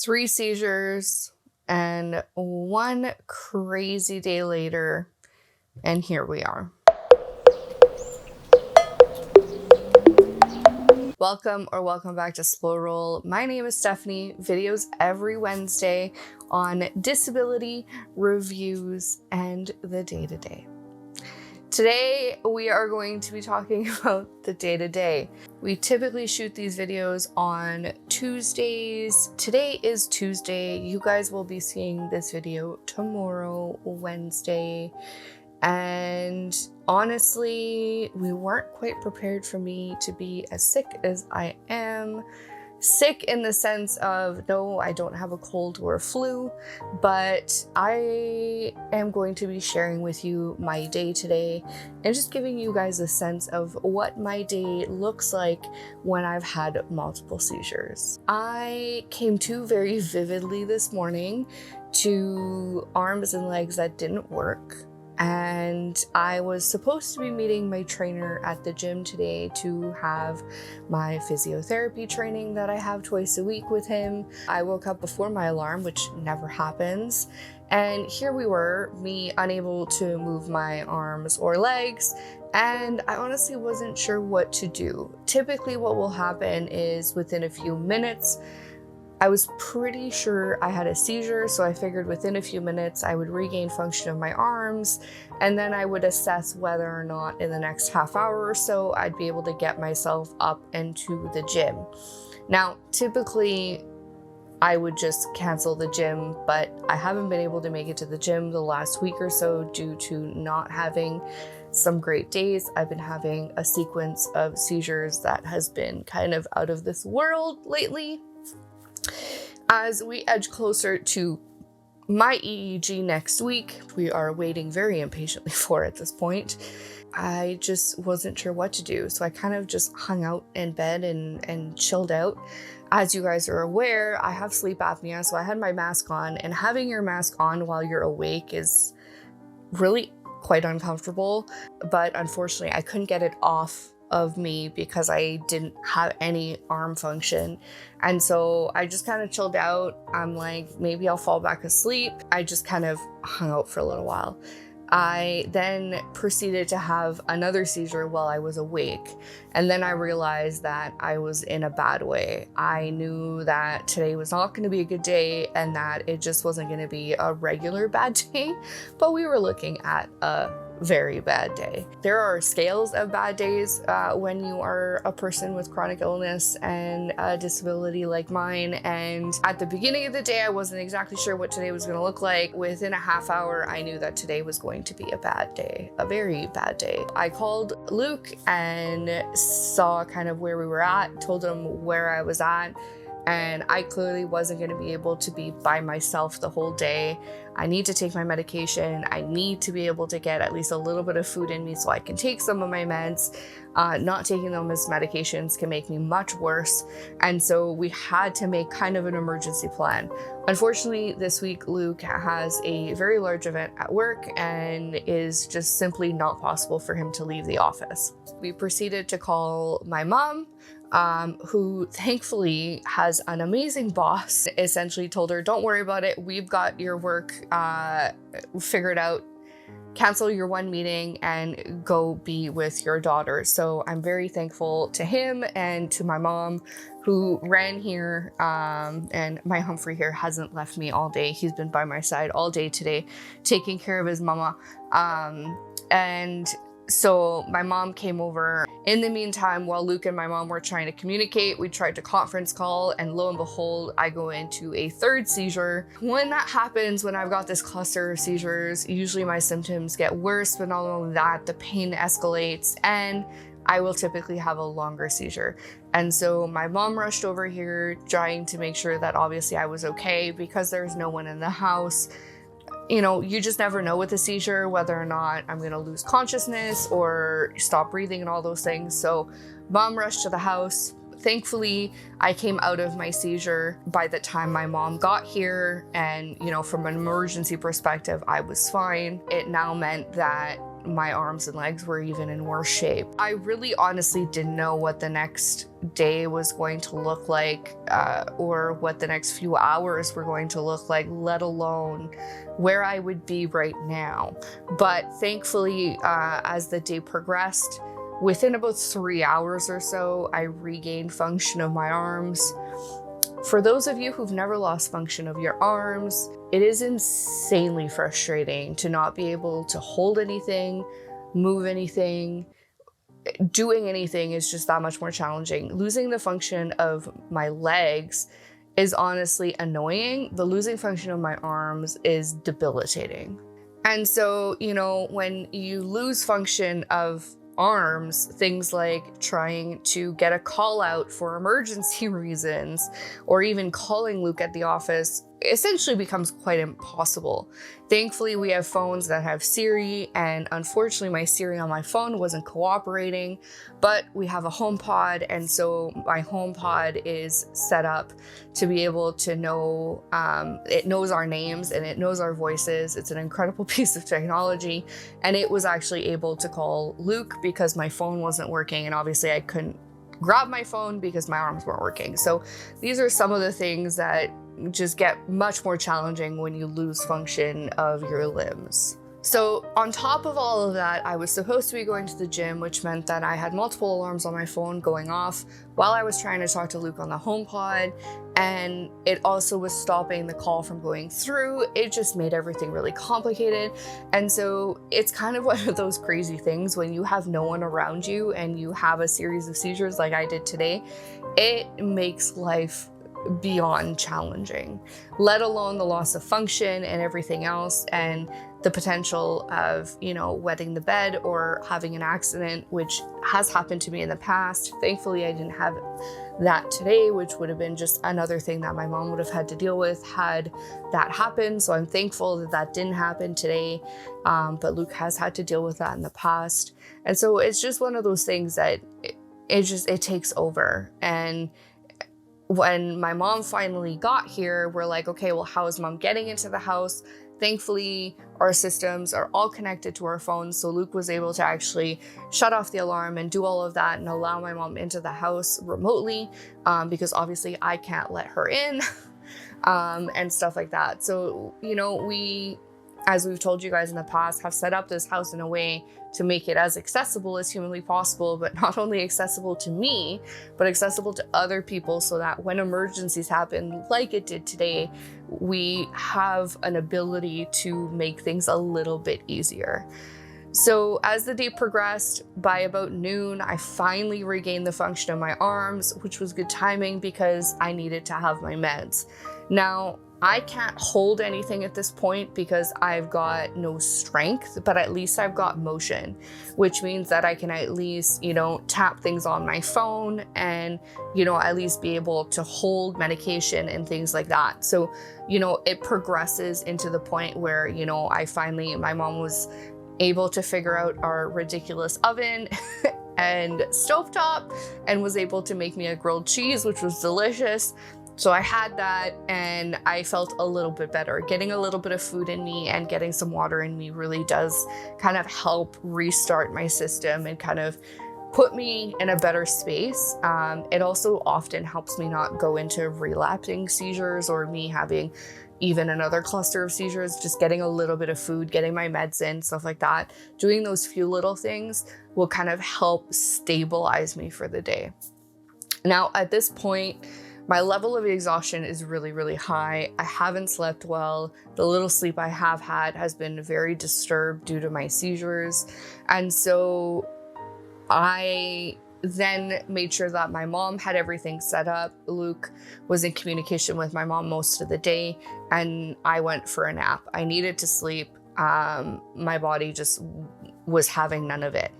3 seizures, and one crazy day later, and here we are. Welcome back to Slow Roll. My name is Stephanie. Videos every Wednesday on disability, reviews, and the day-to-day. Today, we are going to be talking about the day-to-day. We typically shoot these videos on Tuesdays. Today is Tuesday. You guys will be seeing this video tomorrow, Wednesday. And honestly, we weren't quite prepared for me to be as sick as I am. Sick in the sense of, no, I don't have a cold or a flu, but I am going to be sharing with you my day today and just giving you guys a sense of what my day looks like when I've had multiple seizures. I came to very vividly this morning to arms and legs that didn't work. And I was supposed to be meeting my trainer at the gym today to have my physiotherapy training that I have twice a week with him. I woke up before my alarm, which never happens. And here we were, me unable to move my arms or legs. And I honestly wasn't sure what to do. Typically what will happen is within a few minutes, I was pretty sure I had a seizure, so I figured within a few minutes I would regain function of my arms, and then I would assess whether or not in the next half hour or so I'd be able to get myself up into the gym. Now, typically I would just cancel the gym, but I haven't been able to make it to the gym the last week or so due to not having some great days. I've been having a sequence of seizures that has been kind of out of this world lately. As we edge closer to my EEG next week, we are waiting very impatiently for at this point. I just wasn't sure what to do, so I kind of just hung out in bed and chilled out. As you guys are aware, I have sleep apnea, so I had my mask on, and having your mask on while you're awake is really quite uncomfortable, but unfortunately I couldn't get it off of me because I didn't have any arm function. And so I just kind of chilled out. I'm like, maybe I'll fall back asleep. I just kind of hung out for a little while. I then proceeded to have another seizure while I was awake. And then I realized that I was in a bad way. I knew that today was not going to be a good day and that it just wasn't going to be a regular bad day, but we were looking at a very bad day. There are scales of bad days when you are a person with chronic illness and a disability like mine. And at the beginning of the day, I wasn't exactly sure what today was going to look like. Within a half hour, I knew that today was going to be a bad day, a very bad day. I called Luke and saw kind of where we were at, told him where I was at. And I clearly wasn't going to be able to be by myself the whole day. I need to take my medication. I need to be able to get at least a little bit of food in me so I can take some of my meds. Not taking them as medications can make me much worse. And so we had to make kind of an emergency plan. Unfortunately, this week, Luke has a very large event at work and is just simply not possible for him to leave the office. We proceeded to call my mom, who thankfully has an amazing boss. Essentially told her, don't worry about it. We've got your work figured out. Cancel your one meeting and go be with your daughter. So I'm very thankful to him and to my mom who ran here, and my Humphrey here hasn't left me all day. He's been by my side all day today, taking care of his mama. And so my mom came over. In the meantime, while Luke and my mom were trying to communicate, we tried to conference call, and lo and behold, I go into a third seizure. When that happens, when I've got this cluster of seizures, usually my symptoms get worse, but not only that, the pain escalates, and I will typically have a longer seizure. And so my mom rushed over here trying to make sure that obviously I was okay because there's no one in the house. You know, you just never know with a seizure whether or not I'm going to lose consciousness or stop breathing and all those things. So mom rushed to the house. Thankfully, I came out of my seizure by the time my mom got here. And, you know, from an emergency perspective, I was fine. It now meant that my arms and legs were even in worse shape. I really honestly didn't know what the next day was going to look like, or what the next few hours were going to look like, let alone where I would be right now. But thankfully, as the day progressed, within about 3 hours or so, I regained function of my arms. For those of you who've never lost function of your arms, it is insanely frustrating to not be able to hold anything, move anything. Doing anything is just that much more challenging. Losing the function of my legs is honestly annoying, but losing function of my arms is debilitating. And so, you know, when you lose function of arms, things like trying to get a call out for emergency reasons, or even calling Luke at the office, essentially becomes quite impossible. Thankfully, we have phones that have Siri, and unfortunately my Siri on my phone wasn't cooperating, but we have a HomePod, and so my HomePod is set up to be able to know, it knows our names and it knows our voices. It's an incredible piece of technology, and it was actually able to call Luke because my phone wasn't working, and obviously I couldn't grab my phone because my arms weren't working. So these are some of the things that just get much more challenging when you lose function of your limbs. So on top of all of that, I was supposed to be going to the gym, which meant that I had multiple alarms on my phone going off while I was trying to talk to Luke on the HomePod, and it also was stopping the call from going through. It just made everything really complicated. And so it's kind of one of those crazy things when you have no one around you and you have a series of seizures like I did today. It makes life beyond challenging, let alone the loss of function and everything else, and the potential of, you know, wetting the bed or having an accident, which has happened to me in the past. Thankfully, I didn't have that today, which would have been just another thing that my mom would have had to deal with had that happened. So I'm thankful that that didn't happen today. But Luke has had to deal with that in the past. And so it's just one of those things that it takes over. And when my mom finally got here, we're like, okay, well, how is mom getting into the house? Thankfully, our systems are all connected to our phones, so Luke was able to actually shut off the alarm and do all of that and allow my mom into the house remotely, because obviously I can't let her in, and stuff like that. So, you know, we, as we've told you guys in the past, have set up this house in a way to make it as accessible as humanly possible, but not only accessible to me, but accessible to other people, so that when emergencies happen, like it did today, we have an ability to make things a little bit easier. So as the day progressed, by about noon, I finally regained the function of my arms, which was good timing because I needed to have my meds. Now, I can't hold anything at this point because I've got no strength, but at least I've got motion, which means that I can at least, you know, tap things on my phone and, you know, at least be able to hold medication and things like that. So, you know, it progresses into the point where, you know, my mom was able to figure out our ridiculous oven and stovetop and was able to make me a grilled cheese, which was delicious. So I had that and I felt a little bit better. Getting a little bit of food in me and getting some water in me really does kind of help restart my system and kind of put me in a better space. It also often helps me not go into relapsing seizures or me having even another cluster of seizures. Just getting a little bit of food, getting my meds in, stuff like that. Doing those few little things will kind of help stabilize me for the day. Now, at this point, my level of exhaustion is really, really high. I haven't slept well. The little sleep I have had has been very disturbed due to my seizures. And so I then made sure that my mom had everything set up. Luke was in communication with my mom most of the day, and I went for a nap. I needed to sleep. My body just was having none of it.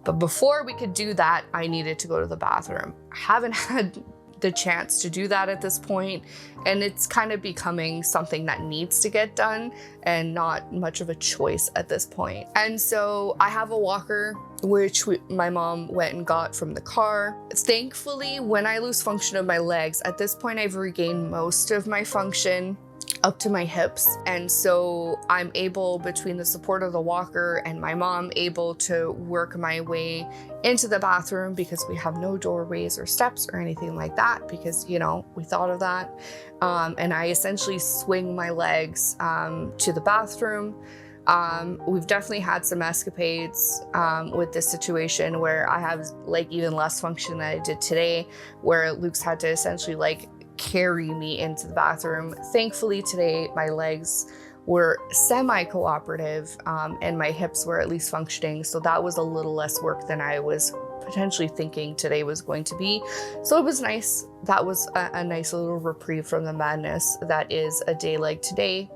But before we could do that, I needed to go to the bathroom. I haven't had the chance to do that at this point, and it's kind of becoming something that needs to get done and not much of a choice at this point. And so I have a walker, which my mom went and got from the car. Thankfully, when I lose function of my legs, at this point I've regained most of my function. up to my hips. And so I'm able, between the support of the walker and my mom, able to work my way into the bathroom, because we have no doorways or steps or anything like that, because, you know, we thought of that. And I essentially swing my legs to the bathroom. We've definitely had some escapades with this situation where I have like even less function than I did today, where Luke's had to essentially like carry me into the bathroom. Thankfully today my legs were semi-cooperative and my hips were at least functioning, so that was a little less work than I was potentially thinking today was going to be. So it was nice. That was a nice little reprieve from the madness that is a day like today.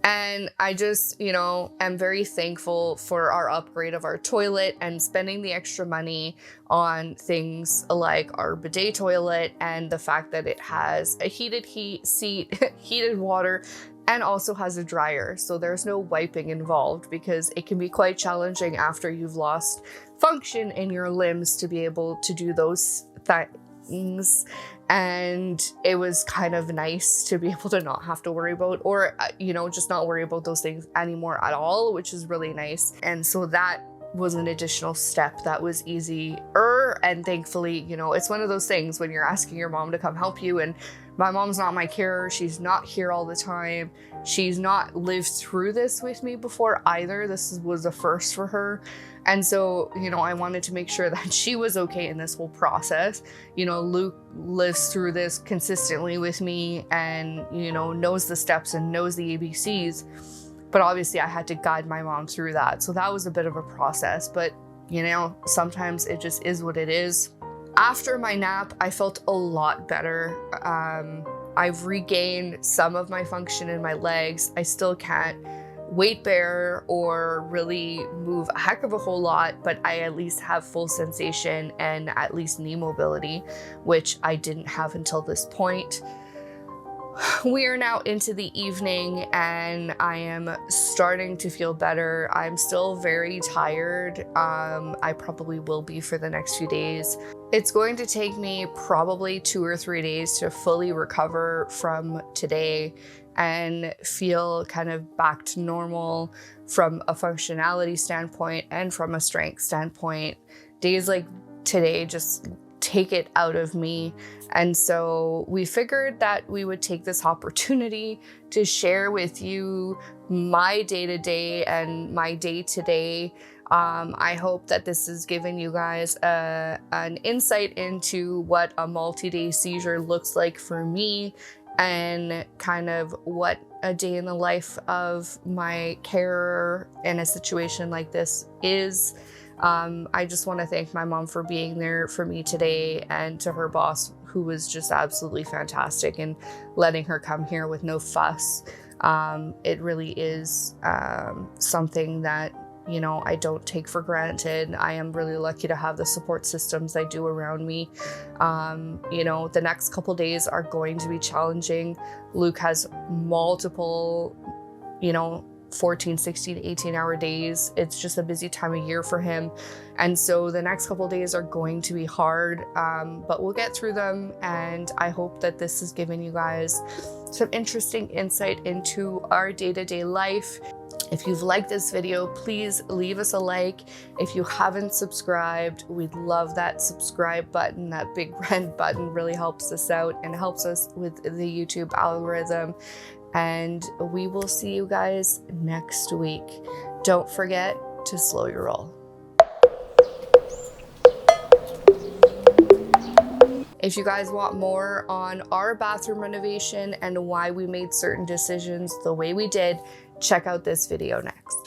And I just, you know, am very thankful for our upgrade of our toilet and spending the extra money on things like our bidet toilet, and the fact that it has a heated seat, heated water, and also has a dryer. So there's no wiping involved, because it can be quite challenging after you've lost function in your limbs to be able to do those things. And it was kind of nice to be able to not have to worry about, or, you know, just not worry about those things anymore at all, which is really nice. And so that was an additional step that was easier. And thankfully, you know, it's one of those things when you're asking your mom to come help you, and my mom's not my carer. She's not here all the time. She's not lived through this with me before either. This was a first for her. And so, you know, I wanted to make sure that she was okay in this whole process. You know, Luke lives through this consistently with me and, you know, knows the steps and knows the ABCs. But obviously I had to guide my mom through that. So that was a bit of a process, but, you know, sometimes it just is what it is. After my nap, I felt a lot better. I've regained some of my function in my legs. I still can't weight bear or really move a heck of a whole lot, but I at least have full sensation and at least knee mobility, which I didn't have until this point. We are now into the evening and I am starting to feel better. I'm still very tired. I probably will be for the next few days. It's going to take me probably 2 or 3 days to fully recover from today and feel kind of back to normal from a functionality standpoint and from a strength standpoint. Days like today just take it out of me. And so we figured that we would take this opportunity to share with you my day-to-day and my day-to-day. I hope that this has given you guys an insight into what a multi-day seizure looks like for me, and kind of what a day in the life of my carer in a situation like this is. I just want to thank my mom for being there for me today, and to her boss, who was just absolutely fantastic, and letting her come here with no fuss. It really is something that, you know, I don't take for granted. I am really lucky to have the support systems I do around me. You know, the next couple days are going to be challenging. Luke has multiple, you know, 14, 16, 18-hour days. It's just a busy time of year for him. And so the next couple days are going to be hard, but we'll get through them. And I hope that this has given you guys some interesting insight into our day-to-day life. If you've liked this video, please leave us a like. If you haven't subscribed, we'd love that subscribe button. That big red button really helps us out and helps us with the YouTube algorithm. And we will see you guys next week. Don't forget to slow your roll. If you guys want more on our bathroom renovation and why we made certain decisions the way we did, check out this video next.